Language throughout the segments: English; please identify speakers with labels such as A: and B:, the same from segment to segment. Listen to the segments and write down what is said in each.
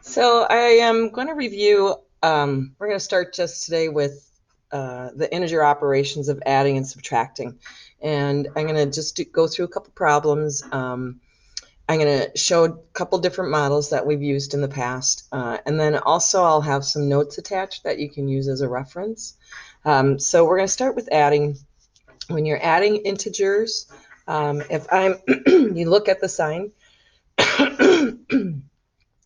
A: So I am going to review, we're going to start just today with the integer operations of adding and subtracting. And I'm going to just go through a couple problems. I'm going to show a couple different models that we've used in the past. And then also I'll have some notes attached that you can use as a reference. So we're going to start with adding. When you're adding integers, if I'm, you look at the sign,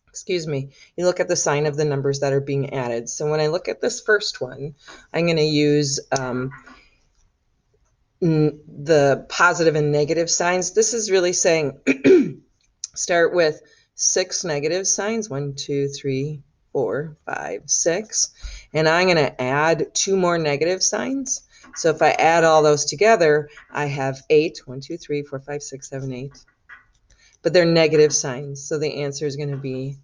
A: excuse me, you look at the sign of the numbers that are being added. So when I look at this first one, I'm going to use the positive and negative signs. This is really saying start with 6 negative signs, 1, 2, 3, 4, 5, 6, and I'm going to add 2 more negative signs. So if I add all those together, I have 8, 1, 2, 3, 4, 5, 6, 7, 8. But they're negative signs, so the answer is going to be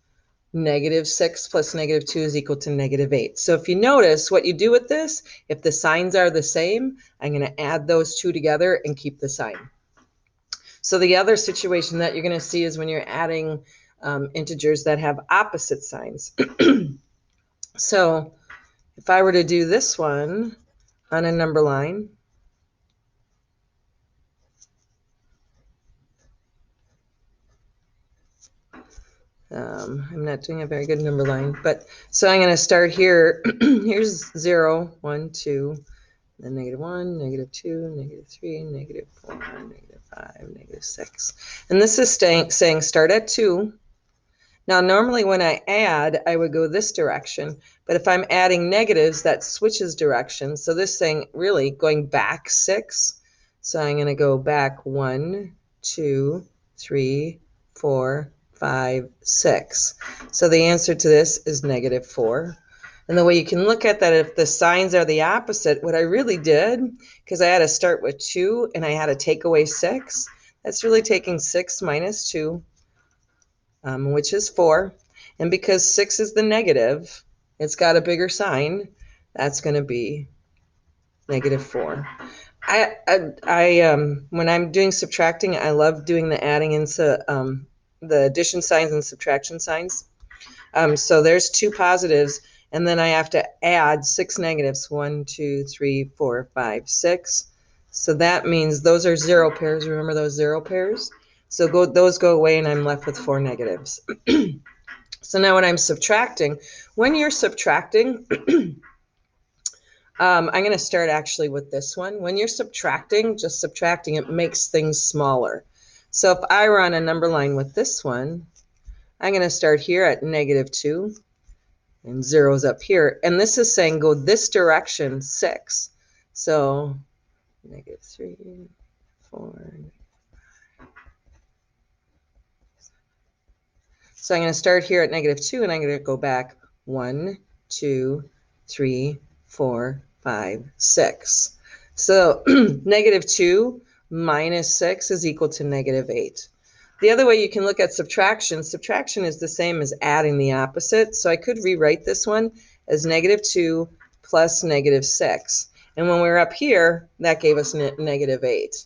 A: -6 plus -2 is equal to -8. So if you notice what you do with this, if the signs are the same, I'm going to add those two together and keep the sign. So the other situation that you're going to see is when you're adding integers that have opposite signs. So if I were to do this one on a number line, I'm not doing a very good number line, but so I'm going to start here. Here's 0, 1, 2, then -1, -2, -3, -4, -5, -6. And this is saying start at 2. Now, normally when I add, I would go this direction. But if I'm adding negatives, that switches direction. So this thing really going back 6. So I'm going to go back 1, 2, 3, 4, 5, 6. So the answer to this is -4. And the way you can look at that, if the signs are the opposite, what I really did, because I had to start with 2 and I had to take away 6, that's really taking 6 minus 2, which is 4. And because 6 is the negative, it's got a bigger sign, that's going to be -4. When I'm doing subtracting, I love doing the adding into the addition signs and subtraction signs. So there's 2 positives, and then I have to add 6 negatives, 1, 2, 3, 4, 5, 6. So that means those are 0 pairs. Remember those 0 pairs? So those go away, and I'm left with 4 negatives. So now when I'm subtracting, when you're subtracting, I'm going to start actually with this one. When you're subtracting, just subtracting, it makes things smaller. So if I run a number line with this one, I'm going to start here at -2 and 0's up here. And this is saying go this direction, 6. So -3, 4. So I'm going to start here at -2 and I'm going to go back 1, 2, 3, 4, 5, 6. So -2 minus 6 is equal to -8. The other way you can look at subtraction is the same as adding the opposite. So I could rewrite this one as -2 plus -6. And when we were up here, that gave us -8.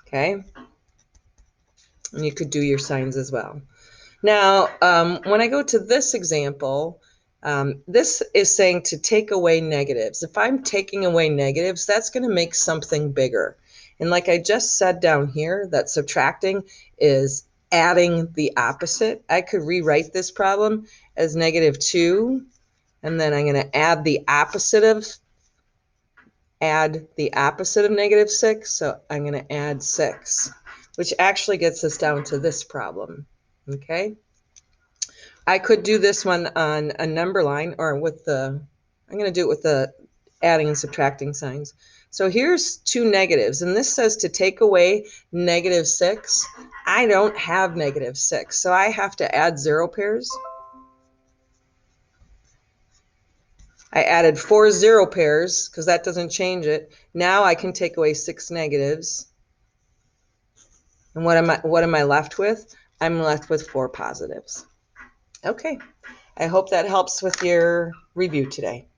A: Okay? And you could do your signs as well. Now, when I go to this example, this is saying to take away negatives. If I'm taking away negatives, that's going to make something bigger. And like I just said down here, that subtracting is adding the opposite. I could rewrite this problem as -2, and then I'm going to add the opposite of -6. So I'm going to add 6, which actually gets us down to this problem. Okay? I could do this one on a number line or with I'm going to do it with the adding and subtracting signs. So here's 2 negatives, and this says to take away -6. I don't have -6, so I have to add 0 pairs. I added 4 0 pairs because that doesn't change it. Now I can take away 6 negatives. And what am I left with? I'm left with 4 positives. Okay. I hope that helps with your review today.